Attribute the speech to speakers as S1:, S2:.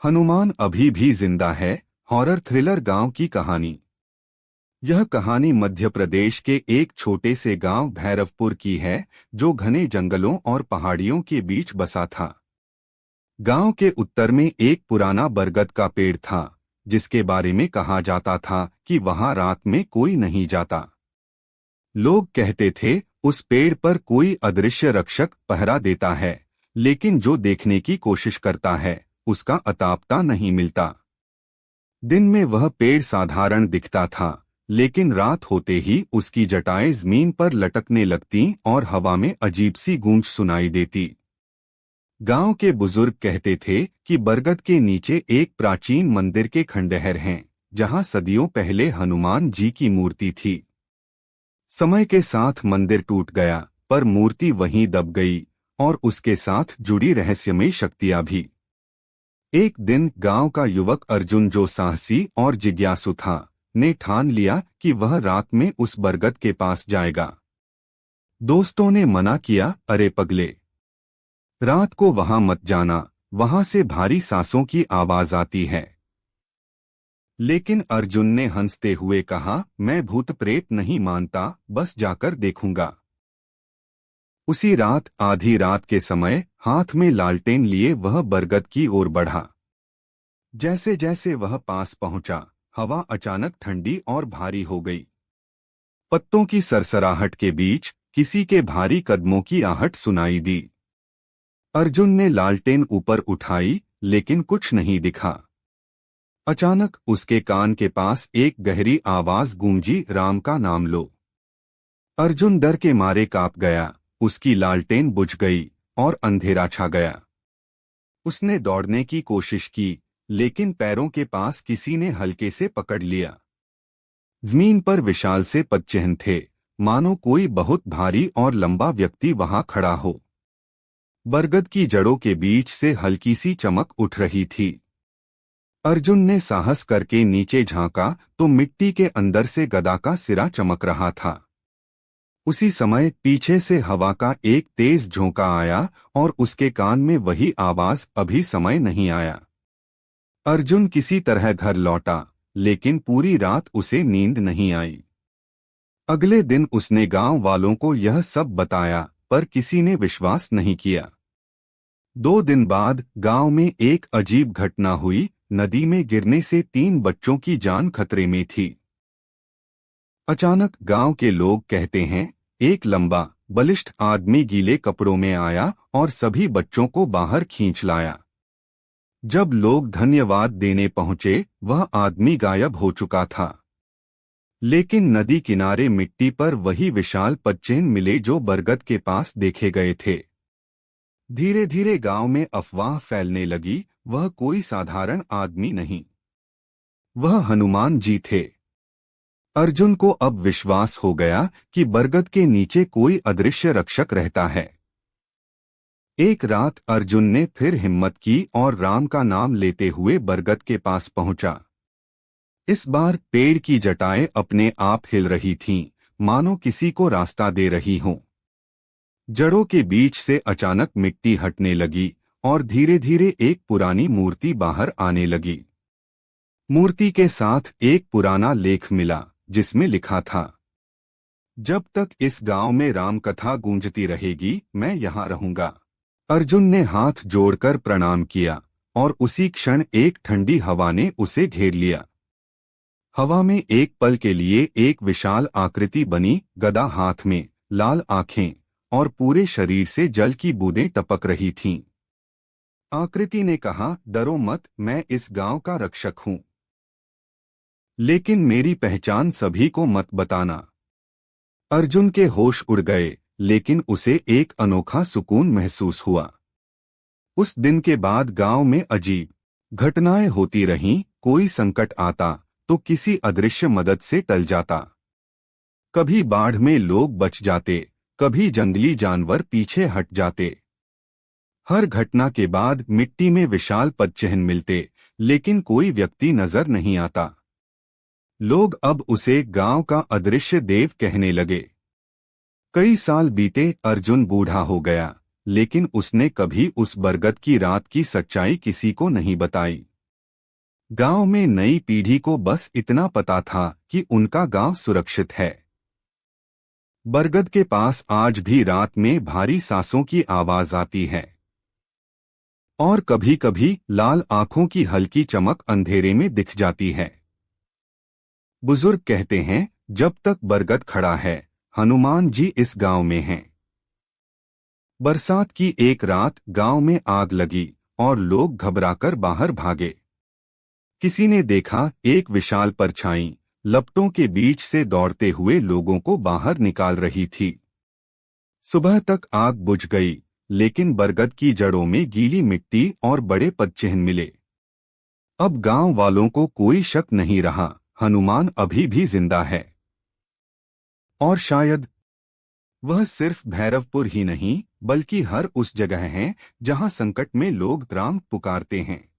S1: हनुमान अभी भी जिंदा है। हॉरर थ्रिलर गांव की कहानी। यह कहानी मध्य प्रदेश के एक छोटे से गांव भैरवपुर की है, जो घने जंगलों और पहाड़ियों के बीच बसा था। गांव के उत्तर में एक पुराना बरगद का पेड़ था, जिसके बारे में कहा जाता था कि वहां रात में कोई नहीं जाता। लोग कहते थे उस पेड़ पर कोई अदृश्य रक्षक पहरा देता है, लेकिन जो देखने की कोशिश करता है उसका अता पता नहीं मिलता। दिन में वह पेड़ साधारण दिखता था, लेकिन रात होते ही उसकी जटाएं जमीन पर लटकने लगती और हवा में अजीब सी गूंज सुनाई देती। गांव के बुजुर्ग कहते थे कि बरगद के नीचे एक प्राचीन मंदिर के खंडहर हैं, जहां सदियों पहले हनुमान जी की मूर्ति थी। समय के साथ मंदिर टूट गया, पर मूर्ति वहीं दब गई और उसके साथ जुड़ी रहस्यमयी शक्तियां भी। एक दिन गांव का युवक अर्जुन, जो साहसी और जिज्ञासु था, ने ठान लिया कि वह रात में उस बरगद के पास जाएगा। दोस्तों ने मना किया, अरे पगले, रात को वहां मत जाना, वहां से भारी सांसों की आवाज आती है। लेकिन अर्जुन ने हंसते हुए कहा, मैं भूत प्रेत नहीं मानता, बस जाकर देखूंगा। उसी रात आधी रात के समय हाथ में लालटेन लिए वह बरगद की ओर बढ़ा। जैसे जैसे वह पास पहुंचा, हवा अचानक ठंडी और भारी हो गई। पत्तों की सरसराहट के बीच किसी के भारी कदमों की आहट सुनाई दी। अर्जुन ने लालटेन ऊपर उठाई, लेकिन कुछ नहीं दिखा। अचानक उसके कान के पास एक गहरी आवाज गूंजी, राम का नाम लो। अर्जुन डर के मारे कांप गया। उसकी लालटेन बुझ गई और अंधेरा छा गया। उसने दौड़ने की कोशिश की, लेकिन पैरों के पास किसी ने हल्के से पकड़ लिया। जमीन पर विशाल से पदचिह्न थे, मानो कोई बहुत भारी और लंबा व्यक्ति वहां खड़ा हो। बरगद की जड़ों के बीच से हल्की सी चमक उठ रही थी। अर्जुन ने साहस करके नीचे झांका तो मिट्टी के अंदर से गदा का सिरा चमक रहा था। उसी समय पीछे से हवा का एक तेज झोंका आया और उसके कान में वही आवाज, अभी समय नहीं आया। अर्जुन किसी तरह घर लौटा, लेकिन पूरी रात उसे नींद नहीं आई। अगले दिन उसने गांव वालों को यह सब बताया, पर किसी ने विश्वास नहीं किया। 2 दिन बाद गांव में एक अजीब घटना हुई। नदी में गिरने से 3 बच्चों की जान खतरे में थी। अचानक गांव के लोग कहते हैं, एक लंबा बलिष्ठ आदमी गीले कपड़ों में आया और सभी बच्चों को बाहर खींच लाया। जब लोग धन्यवाद देने पहुंचे, वह आदमी गायब हो चुका था। लेकिन नदी किनारे मिट्टी पर वही विशाल पदचिह्न मिले जो बरगद के पास देखे गए थे। धीरे धीरे गांव में अफवाह फैलने लगी, वह कोई साधारण आदमी नहीं, वह हनुमान जी थे। अर्जुन को अब विश्वास हो गया कि बरगद के नीचे कोई अदृश्य रक्षक रहता है। एक रात अर्जुन ने फिर हिम्मत की और राम का नाम लेते हुए बरगद के पास पहुंचा। इस बार पेड़ की जटाएं अपने आप हिल रही थीं, मानो किसी को रास्ता दे रही हों। जड़ों के बीच से अचानक मिट्टी हटने लगी और धीरे धीरे एक पुरानी मूर्ति बाहर आने लगी। मूर्ति के साथ एक पुराना लेख मिला, जिसमें लिखा था, जब तक इस गांव में राम कथा गूंजती रहेगी, मैं यहां रहूंगा। अर्जुन ने हाथ जोड़कर प्रणाम किया और उसी क्षण एक ठंडी हवा ने उसे घेर लिया। हवा में एक पल के लिए एक विशाल आकृति बनी, गदा हाथ में, लाल आंखें और पूरे शरीर से जल की बूंदें टपक रही थीं। आकृति ने कहा, डरो मत, मैं इस गांव का रक्षक हूं, लेकिन मेरी पहचान सभी को मत बताना। अर्जुन के होश उड़ गए, लेकिन उसे एक अनोखा सुकून महसूस हुआ। उस दिन के बाद गांव में अजीब घटनाएं होती रहीं। कोई संकट आता तो किसी अदृश्य मदद से टल जाता। कभी बाढ़ में लोग बच जाते, कभी जंगली जानवर पीछे हट जाते। हर घटना के बाद मिट्टी में विशाल पदचिह्न मिलते, लेकिन कोई व्यक्ति नजर नहीं आता। लोग अब उसे गांव का अदृश्य देव कहने लगे। कई साल बीते, अर्जुन बूढ़ा हो गया, लेकिन उसने कभी उस बरगद की रात की सच्चाई किसी को नहीं बताई। गांव में नई पीढ़ी को बस इतना पता था कि उनका गांव सुरक्षित है। बरगद के पास आज भी रात में भारी सांसों की आवाज आती है और कभी कभी लाल आंखों की हल्की चमक अंधेरे में दिख जाती है। बुजुर्ग कहते हैं, जब तक बरगद खड़ा है, हनुमान जी इस गांव में हैं। बरसात की एक रात गांव में आग लगी और लोग घबराकर बाहर भागे। किसी ने देखा एक विशाल परछाई लपटों के बीच से दौड़ते हुए लोगों को बाहर निकाल रही थी। सुबह तक आग बुझ गई, लेकिन बरगद की जड़ों में गीली मिट्टी और बड़े पदचिह्न मिले। अब गांव वालों को कोई शक नहीं रहा, हनुमान अभी भी जिंदा है। और शायद वह सिर्फ भैरवपुर ही नहीं, बल्कि हर उस जगह है जहां संकट में लोग राम पुकारते हैं।